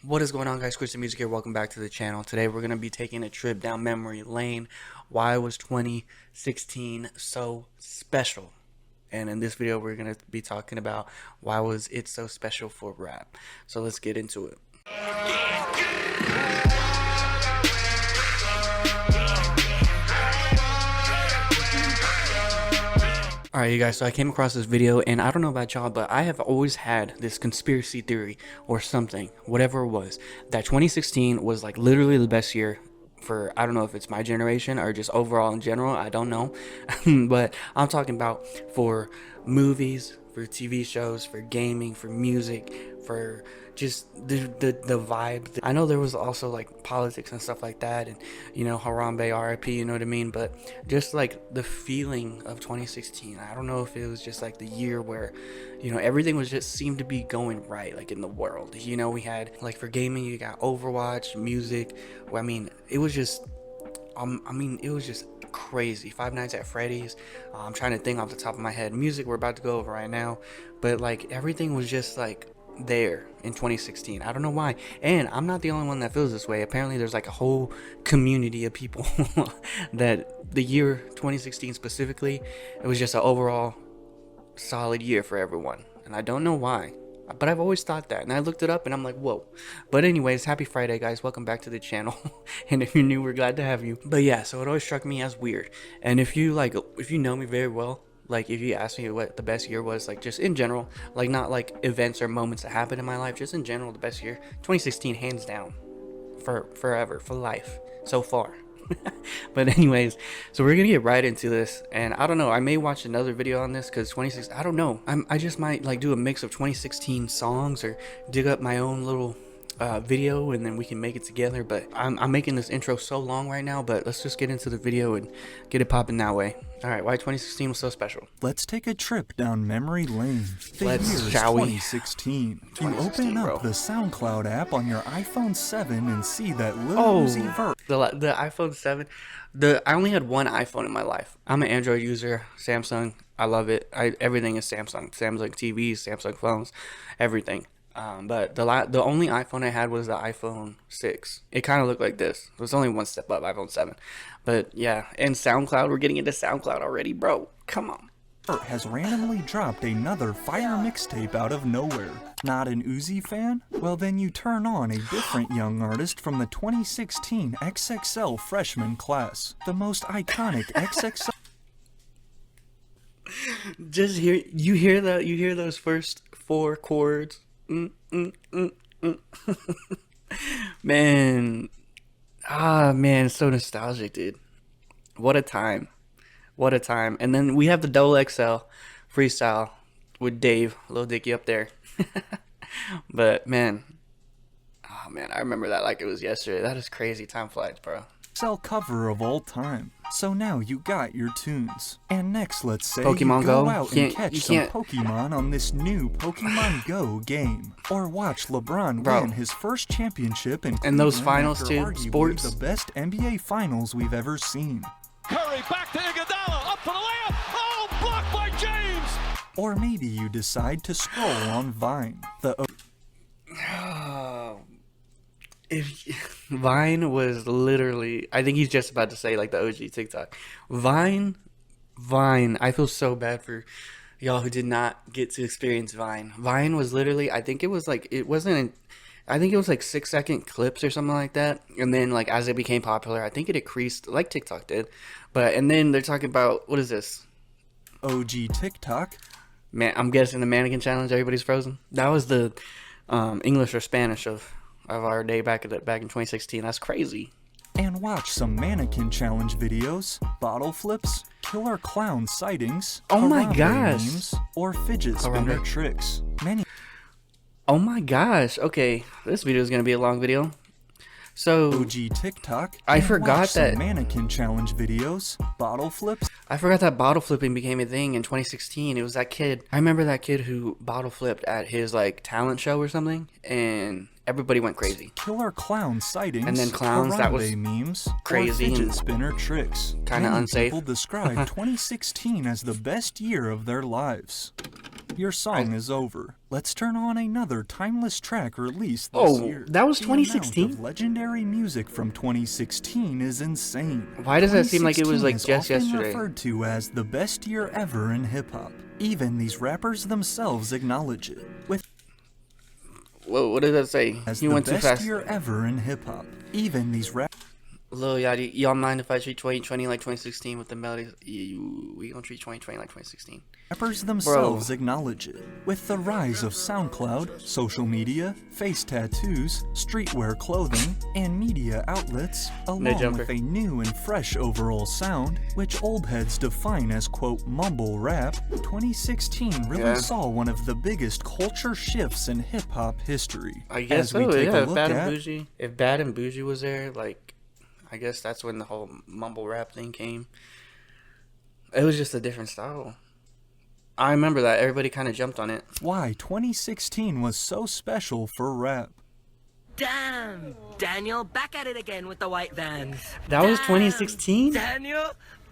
What is going on, guys? KrysticMusic here. Welcome back to the channel. Today we're going to be taking a trip down memory lane. Why was 2016 so special? And in this video we're going to be talking about why was it so special for rap. So let's get into it. Alright, you guys, so I came across this video, and I don't know about y'all, but I have always had this conspiracy theory or something, whatever it was, that 2016 was like literally the best year for, I don't know if it's my generation or just overall in general, I don't know, but I'm talking about for movies, for TV shows, for gaming, for music, for just the vibe. I know there was also like politics and stuff like that, and you know, Harambe RIP, you know what I mean, but just like the feeling of 2016, I don't know if it was just like the year where, you know, everything was just seemed to be going right, like in the world. You know, we had like for gaming, you got Overwatch, music. Well, I mean, it was just it was just crazy. Five Nights at Freddy's. I'm trying to think off the top of my head. Music we're about to go over right now, but like everything was just like there in 2016. I don't know why, and I'm not the only one that feels this way. Apparently there's like a whole community of people that the year 2016 specifically, it was just an overall solid year for everyone, and I don't know why, but I've always thought that, and I looked it up and I'm like, whoa. But anyways, happy Friday, guys. Welcome back to the channel. And if you're new, we're glad to have you. But yeah, so it always struck me as weird, and if you know me very well, like if you ask me what the best year was, like just in general, like not like events or moments that happened in my life, just in general, the best year, 2016, hands down, for forever, for life, so far. But anyways, so we're gonna get right into this, and I don't know, I may watch another video on this because 2016, I don't know, I just might like do a mix of 2016 songs or dig up my own little video, and then we can make it together. But I'm making this intro so long right now, but let's just get into the video and get it popping that way. All right, why 2016 was so special. Let's take a trip down memory lane. The year is 2016. 2016. You open up the SoundCloud app on your iPhone 7 and see that Lil Uzi Vert. The iPhone 7. I only had one iPhone in my life. I'm an Android user, Samsung. I love it. Everything is Samsung. Samsung TVs, Samsung phones, everything. But the only iPhone I had was the iPhone 6. It kind of looked like this. It was only one step up, iPhone 7. But yeah, and SoundCloud, we're getting into SoundCloud already, bro. Come on. Has randomly dropped another fire mixtape out of nowhere. Not an Uzi fan? Well, then you turn on a different young artist from the 2016 XXL Freshman class. The most iconic XXL. Just you hear those first four chords. Man, man, so nostalgic, dude. What a time. And then we have the double XL freestyle with Dave, Lil Dicky up there. But man, oh man, I remember that like it was yesterday. That is crazy. Time flies, bro. XXL cover of all time. So now you got your tunes. And next, let's say Pokemon you go Go. out and catch some Pokemon on this new Pokemon Go game. Or watch LeBron win his first championship in those finals too, sports. The best NBA finals we've ever seen. Curry back to Iguodala, up for the layup. Oh, blocked by James. Or maybe you decide to scroll on Vine. If Vine was literally, I think he's just about to say like the OG TikTok. Vine, I feel so bad for y'all who did not get to experience Vine. Vine was literally, I think it was like 6-second clips or something like that. And then like as it became popular, I think it increased like TikTok did. And then they're talking about, what is this? OG TikTok. Man, I'm guessing the mannequin challenge, everybody's frozen. That was the English or Spanish of our day back in 2016. That's crazy. And watch some mannequin challenge videos, bottle flips, killer clown sightings, oh my gosh, memes, or fidget spinner tricks. Oh my gosh. Okay, this video is gonna be a long video. So OG TikTok. I forgot that mannequin challenge videos, bottle flips. I forgot that bottle flipping became a thing in 2016. It was that kid. I remember that kid who bottle flipped at his like talent show or something, and everybody went crazy. Killer clown sightings. And then clowns, that was memes, crazy. Or fidget spinner tricks. Kind of unsafe. People describe 2016 as the best year of their lives. your song is over. Let's turn on another timeless track released this year. That was The amount 2016? of legendary music from 2016 is insane. Why does that seem like it was 2016 like is just often yesterday? referred to as the best year ever in hip-hop. Even these rappers themselves acknowledge it. With What did that say? as You the went too best fast. year ever in hip-hop. Even these Lil Yachty, y'all mind if I treat 2020 like 2016 with the melodies? We gonna treat 2020 like 2016. rappers themselves acknowledge it. With the rise of SoundCloud, social media, face tattoos, streetwear clothing, and media outlets, along jumper. with a new and fresh overall sound, which old heads define as quote mumble rap, 2016 really saw one of the biggest culture shifts in hip-hop history. I guess As we so, take yeah. a If look Bad at and Bougie, if Bad and Bougie was there, like, I guess that's when the whole mumble rap thing came. It was just a different style. I remember that everybody kind of jumped on it. why 2016 was so special for rap. Damn, Daniel, back at it again with the white vans. That was Damn, 2016? Daniel,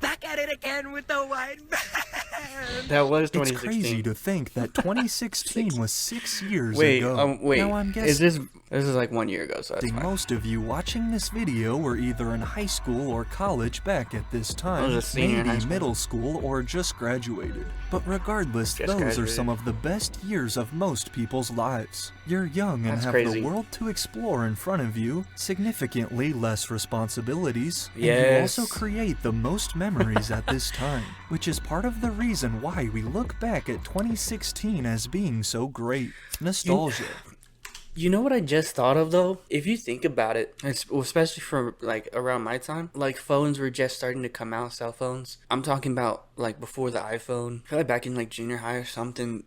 back at it again with the white vans. That was It's 2016. crazy to think that 2016 was 6 years Wait, ago. wait. Now I'm guessing Is this is like 1 year ago, so that's fine. most of you watching this video were either in high school or college back at this time, I was a senior in high maybe school. middle school or just graduated. But regardless, Just those are graduated. some of the best years of most people's lives. You're young and That's have crazy. the world to explore in front of you, significantly less responsibilities, and you Yes. also create the most memories at this time, which is part of the reason why we look back at 2016 as being so great. Nostalgia. You know what I just thought of though? If you think about it, especially for like around my time, like phones were just starting to come out, cell phones. I'm talking about like before the iPhone. I feel like back in like junior high or something,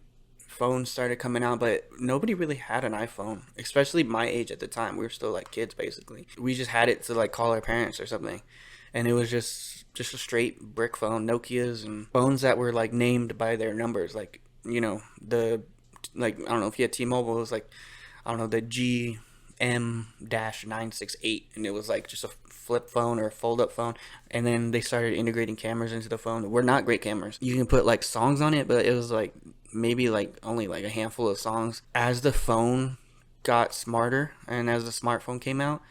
phones started coming out, but nobody really had an iPhone, especially my age at the time. We were still like kids basically. We just had it to like call our parents or something. And it was just a straight brick phone, Nokias, and phones that were like named by their numbers, like, you know, I don't know if you had T-Mobile, it was like, I don't know, the GM-968, and it was like just a flip phone or a fold-up phone. And then they started integrating cameras into the phone. We're not great cameras. You can put like songs on it, but it was like maybe like only like a handful of songs. As the phone got smarter and as the smartphone came out,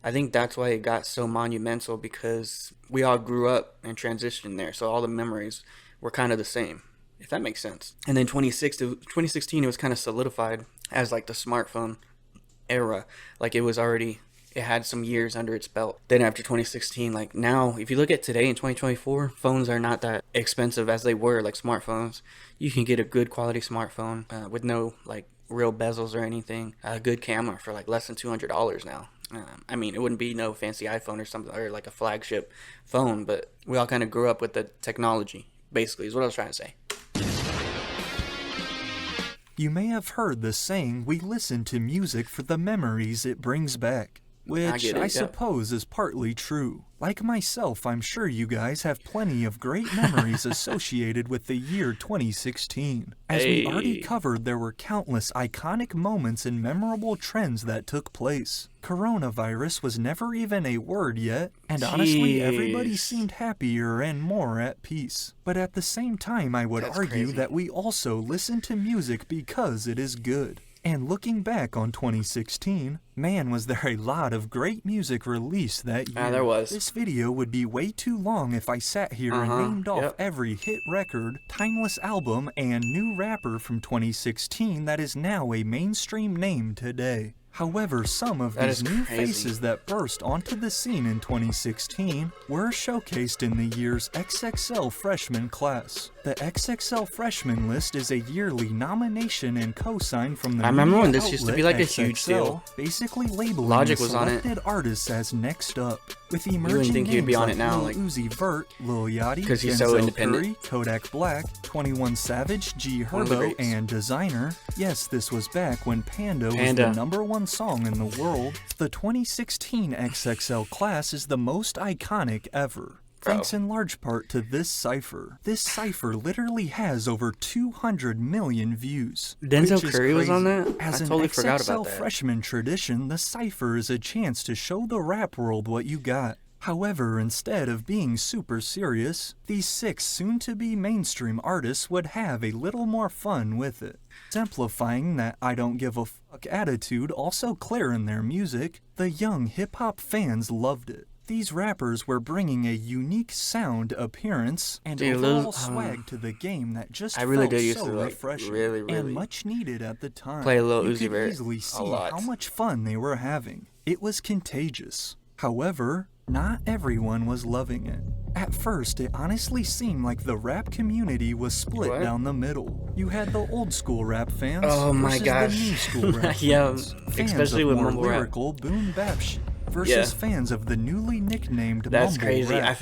I think that's why it got so monumental, because we all grew up and transitioned there. So all the memories were kind of the same, if that makes sense. And then 2016, it was kind of solidified as like the smartphone era. Like it had some years under its belt. Then after 2016, like now, if you look at today in 2024, phones are not that expensive as they were, like smartphones. You can get a good quality smartphone with no like real bezels or anything. A good camera for like less than $200 now. I mean, it wouldn't be no fancy iPhone or something, or like a flagship phone, but we all kind of grew up with the technology, basically, is what I was trying to say. You may have heard the saying, we listen to music for the memories it brings back, which get it, I yeah. suppose is partly true. Like myself, I'm sure you guys have plenty of great memories associated with the year 2016. As we already Hey. covered, there were countless iconic moments and memorable trends that took place. Coronavirus was never even a word yet, and honestly, everybody Jeez. seemed happier and more at peace. But at the same time, I would That's argue crazy. that we also listen to music because it is good. And looking back on 2016, man, was there a lot of great music released that year. There was. This video would be way too long if I sat here and named off Yep. every hit record, timeless album, and new rapper from 2016 that is now a mainstream name today. However, some of That these is new crazy. faces that burst onto the scene in 2016 were showcased in the year's XXL Freshman class. The XXL Freshman list is a yearly nomination and cosign from the I remember when media this used to outlet be like a huge XXL, deal. basically labeling Logic the was on it. selected artists as next up. With emerging think he'd names be on like it now, Lil like- Uzi Vert, Lil Yachty, 'Cause he's so Denzel independent. Curry, Kodak Black, 21 Savage, G One of the Herbo, greats. and Designer. Yes, this was back when Panda was the Panda. #1 song in the world. The 2016 XXL class is the most iconic ever. Thanks in large part to this cipher. This cipher literally has over 200 million views. Denzel which is Curry was on crazy. that? As I an totally forgot XXL about that. Freshman tradition, the cipher is a chance to show the rap world what you got. However, instead of being super serious, these 6 soon-to-be mainstream artists would have a little more fun with it. Exemplifying that I don't give a fuck attitude also clear in their music, the young hip-hop fans loved it. These rappers were bringing a unique sound, appearance, and overall swag to the game that just felt so refreshing and much needed at the time. Play a little You Uzi could easily see how much fun they were having. It was contagious. However, not everyone was loving it. At first, it honestly seemed like the rap community was split down the middle. You had the old school rap fans versus the new school rap fans. Especially with more mumble lyrical boom bap shit versus fans of the newly nicknamed That's mumble crazy. rap. I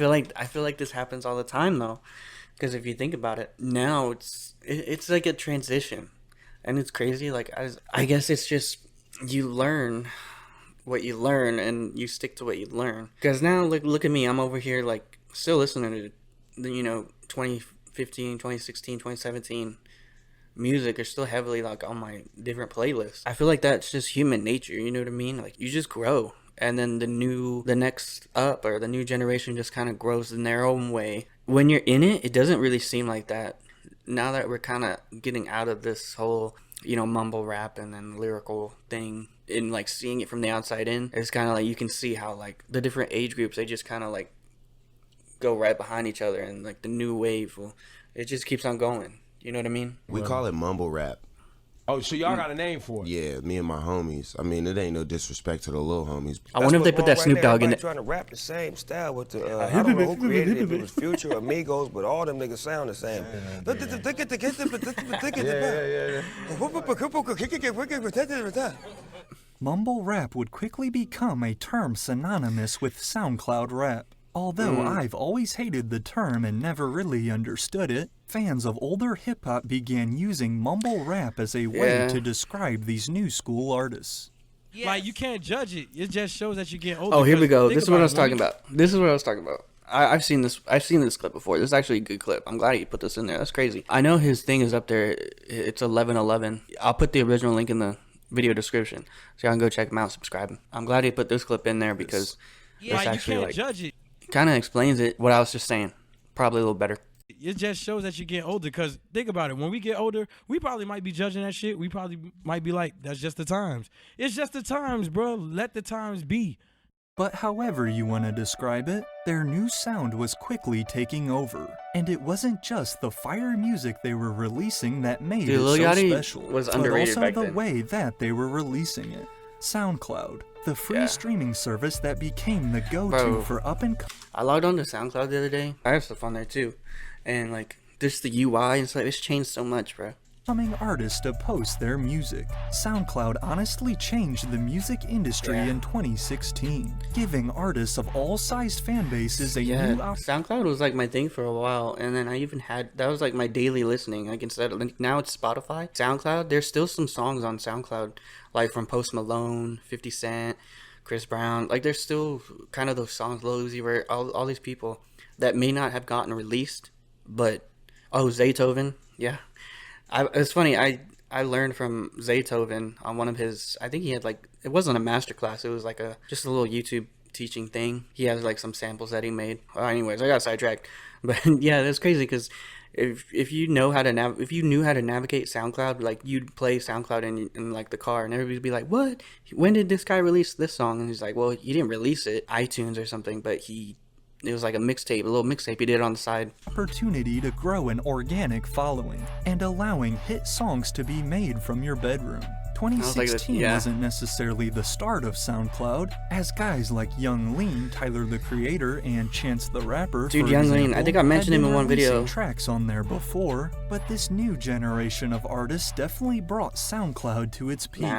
feel like this happens all the time though, because if you think about it, now it's like a transition, and it's crazy. Like I guess it's just you learn what you learn and you stick to what you learn. Because now look at me, I'm over here like still listening to the 2015, 2016, 2017 music are still heavily like on my different playlists. I feel like that's just human nature, you know what I mean? Like you just grow, and then the next up or the new generation just kind of grows in their own way. When you're in it, it doesn't really seem like that. Now that we're kind of getting out of this whole mumble rap and then lyrical thing, and like seeing it from the outside in, it's kind of like you can see how like the different age groups, they just kind of like go right behind each other, and like the new wave it just keeps on going, you know what I mean? We call it mumble rap. Oh, so y'all got a name for it? Yeah, me and my homies. I mean, it ain't no disrespect to the little homies. I wonder if they put that Snoop Dogg in it. Trying to rap the same style with the I don't know who created it, if it was Future or Migos, but all them niggas sound the same. Mumble rap would quickly become a term synonymous with SoundCloud rap. Although I've always hated the term and never really understood it, fans of older hip-hop began using mumble rap as a way to describe these new school artists. Yes. Like, you can't judge it. It just shows that you're getting older. Oh, here we go. This is what I was talking about. I've seen this clip before. This is actually a good clip. I'm glad you put this in there. That's crazy. I know his thing is up there. It's 11:11. I'll put the original link in the video description, so y'all can go check him out, subscribe him. I'm glad he put this clip in there because it's actually you can't judge it. Kind of explains it, what I was just saying, probably a little better. It just shows that you're getting older, because think about it. When we get older, we probably might be judging that shit. We probably might be like, that's just the times. It's just the times, bro. Let the times be. But however you want to describe it, their new sound was quickly taking over. And it wasn't just the fire music they were releasing that made it so special, was but underrated also back the then. way that they were releasing it. SoundCloud, the free streaming service that became the go-to for up-and-coming. I logged on to SoundCloud the other day. I have stuff on there too, and like just the UI and stuff, it's changed so much, bro. Artists to post their music. SoundCloud honestly changed the music industry in 2016, giving artists of all sized fan bases a new SoundCloud was like my thing for a while, and then I even had that was like my daily listening. Like instead of like, now it's Spotify. SoundCloud, there's still some songs on SoundCloud, like from Post Malone, 50 Cent, Chris Brown. Like there's still kind of those songs, Lil Uzi Vert, all these people that may not have gotten released, but Zaytoven, it's funny, I learned from Zaytoven on one of his, I think he had like, it wasn't a master class, it was like just a little YouTube teaching thing. He has like some samples that he made. Anyways, I got sidetracked. But yeah, that's crazy, because if you know how to if you knew how to navigate SoundCloud, like you'd play SoundCloud in like the car, and everybody'd be like, what? When did this guy release this song? And he's like, well, he didn't release it, iTunes or something, but it was like a little mixtape he did on the side. Opportunity to grow an organic following and allowing hit songs to be made from your bedroom. 2016 wasn't necessarily the start of SoundCloud, as guys like Young Lean, Tyler the Creator, and Chance the Rapper, Dude, Young Lean, I think I mentioned him in one video. Tracks on there before, but this new generation of artists definitely brought SoundCloud to its peak.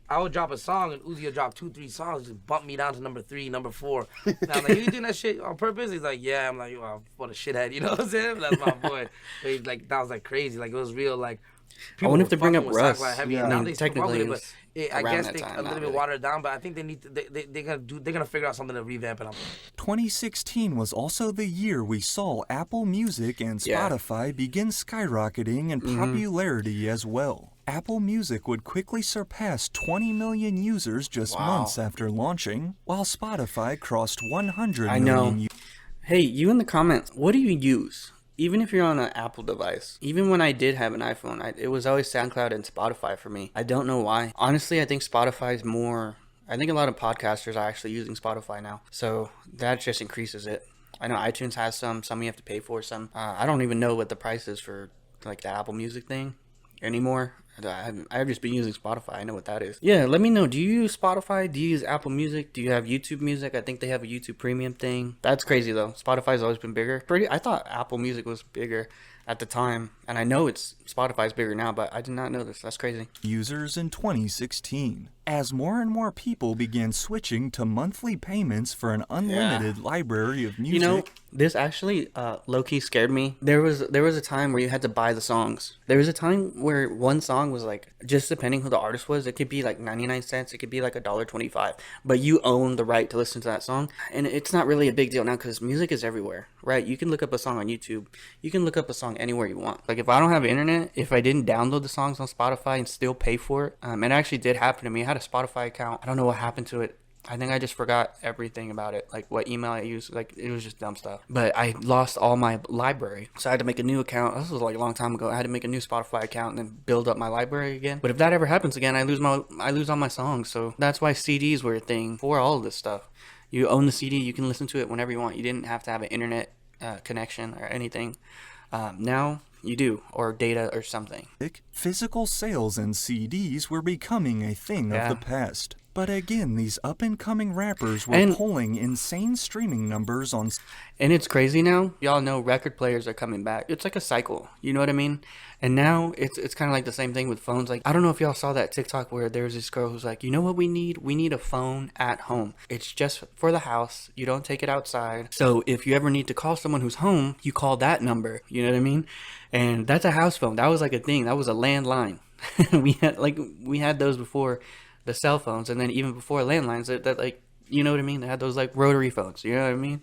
I would drop a song and Uzi would drop 2-3 songs, just bump me down to number 3, number 4. And I'm like, you doing that shit on purpose? He's like, yeah. I'm like, oh, what a shithead, you know what I'm saying? That's my boy. But he's like, that was like crazy. Like, it was real, like, I wonder if they bring up Russ. Now they technically, it, but I guess they a little bit watered down, but I think they need to, they're gonna figure out something to revamp it. 2016 was also the year we saw Apple Music and Spotify begin skyrocketing in popularity as well. Apple Music would quickly surpass 20 million users just months after launching, while Spotify crossed 100 I million know. Hey, you in the comments, what do you use? Even if you're on an Apple device. Even when I did have an iPhone, it was always SoundCloud and Spotify for me. I don't know why. Honestly, I think Spotify is more... I think a lot of podcasters are actually using Spotify now. So that just increases it. I know iTunes has some you have to pay for, some. I don't even know what the price is for like the Apple Music thing anymore. I've just been using Spotify. I know what that is. Yeah, let me know. Do you use Spotify? Do you use Apple Music? Do you have YouTube Music? I think they have a YouTube Premium thing. That's crazy though. Spotify's always been bigger. I thought Apple Music was bigger at the time, and I know Spotify's bigger now, but I did not know this. That's crazy. Users in 2016, as more and more people began switching to monthly payments for an unlimited library of music. You know, this actually low-key scared me. There was a time where you had to buy the songs. There was a time where one song was like, just depending who the artist was, it could be like 99 cents, it could be like $1.25, but you own the right to listen to that song. And it's not really a big deal now because music is everywhere, right? You can look up a song on YouTube. You can look up a song anywhere you want. Like if I don't have internet, if I didn't download the songs on Spotify and still pay for it, it actually did happen to me. I had a Spotify account. I don't know what happened to it. I think I just forgot everything about it, like what email I used. Like it was just dumb stuff. But I lost all my library, so I had to make a new account. This was like a long time ago. I had to make a new Spotify account and then build up my library again. But if that ever happens again, I lose all my songs. So that's why CDs were a thing for all of this stuff. You own the CD, you can listen to it whenever you want. You didn't have to have an internet connection or anything. Now you do, or data or something. Physical sales and CDs were becoming a thing of the past. But again, these up-and-coming rappers were pulling insane streaming numbers on... And it's crazy now. Y'all know record players are coming back. It's like a cycle. You know what I mean? And now it's kind of like the same thing with phones. Like, I don't know if y'all saw that TikTok where there was this girl who's like, you know what we need? We need a phone at home. It's just for the house. You don't take it outside. So if you ever need to call someone who's home, you call that number. You know what I mean? And that's a house phone. That was like a thing. That was a landline. we had those before the cell phones, and then even before landlines, that like, you know what I mean? They had those like rotary phones, you know what I mean?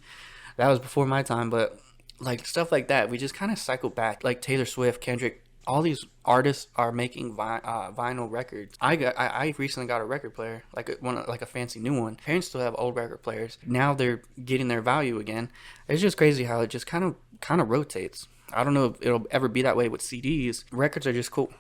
That was before my time, but like stuff like that, we just kind of cycled back. Like Taylor Swift, Kendrick, all these artists are making vinyl records. I recently got a record player, like a fancy new one. Parents still have old record players. Now they're getting their value again. It's just crazy how it just kind of rotates. I don't know if it'll ever be that way with CDs. Records are just cool.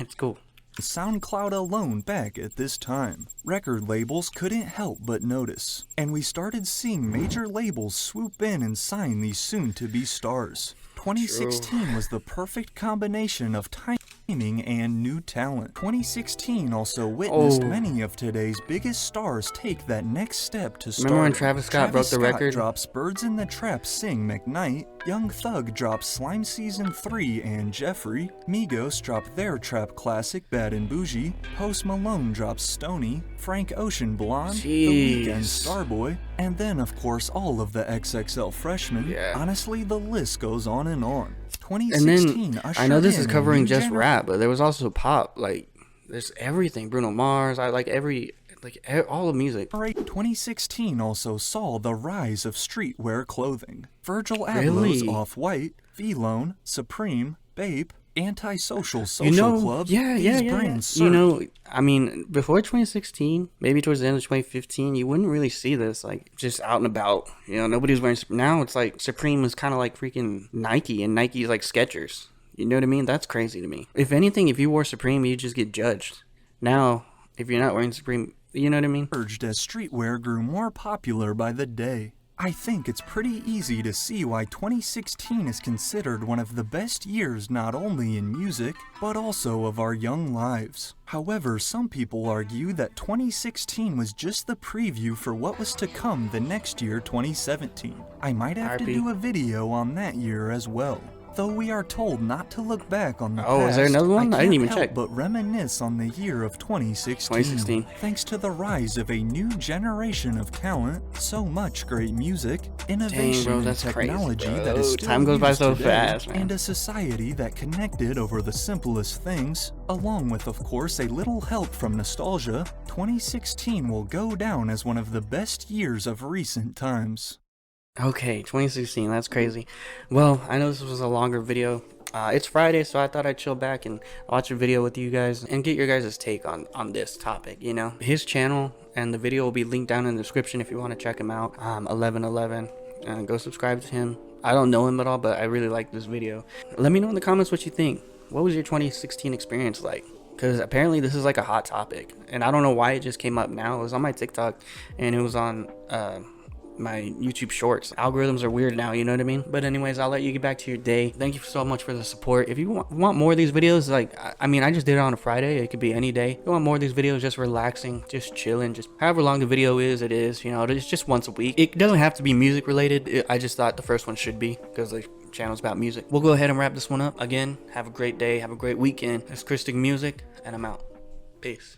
It's cool. SoundCloud alone back at this time. Record labels couldn't help but notice, and we started seeing major labels swoop in and sign these soon-to-be stars. 2016 was the perfect combination of timing and new talent. 2016 also witnessed many of today's biggest stars take that next step to stardom. Remember when Travis Scott broke the record? Drops Birds in the Trap Sing McKnight, Young Thug drops Slime Season 3 and Jeffrey, Migos dropped their trap classic Bad and Bougie, Post Malone drops Stoney, Frank Ocean Blonde, The Weeknd Starboy, and then of course all of the XXL Freshmen. Honestly, the list goes on and on. 2016 and then I know this is covering just rap, but there was also pop. Like there's everything. Bruno Mars. I like all of music. 2016 also saw the rise of streetwear clothing. Virgil Abloh's Off-White, V-Lone, Supreme, Bape, Antisocial Social Club. Brands you know, I mean, before 2016, maybe towards the end of 2015, you wouldn't really see this like just out and about. You know, nobody's wearing. Now it's like Supreme is kind of like freaking Nike, and Nike's like Skechers. You know what I mean? That's crazy to me. If anything, if you wore Supreme, you just get judged. Now, if you're not wearing Supreme, you know what I mean? Urged as streetwear grew more popular by the day. I think it's pretty easy to see why 2016 is considered one of the best years not only in music, but also of our young lives. However, some people argue that 2016 was just the preview for what was to come the next year, 2017. I might have to do a video on that year as well. Though we are told not to look back on the past, is there another one? I didn't even check. But reminisce on the year of 2016. Thanks to the rise of a new generation of talent, so much great music, innovation, and technology that is still time goes by so today, fast, man. And a society that connected over the simplest things, along with, of course, a little help from nostalgia, 2016 will go down as one of the best years of recent times. Okay, 2016, that's crazy. Well, I know this was a longer video. It's Friday, so I thought I'd chill back and watch a video with you guys and get your guys' take on this topic, you know? His channel and the video will be linked down in the description if you want to check him out. 1111. Go subscribe to him. I don't know him at all, but I really like this video. Let me know in the comments what you think. What was your 2016 experience like? Because apparently this is like a hot topic, and I don't know why it just came up now. It was on my TikTok, and it was on my YouTube shorts. Algorithms are weird now, you know what I mean? But anyways, I'll let you get back to your day. Thank you so much for the support. If you want more of these videos, like, I mean, I just did it on a Friday. It could be any day. If you want more of these videos, just relaxing, just chilling, just however long the video is, it is, you know, it's just once a week. It doesn't have to be music related. I just thought the first one should be, because the channel's about music. We'll go ahead and wrap this one up. Again, have a great day. Have a great weekend. It's KrysticMusic, and I'm out. Peace.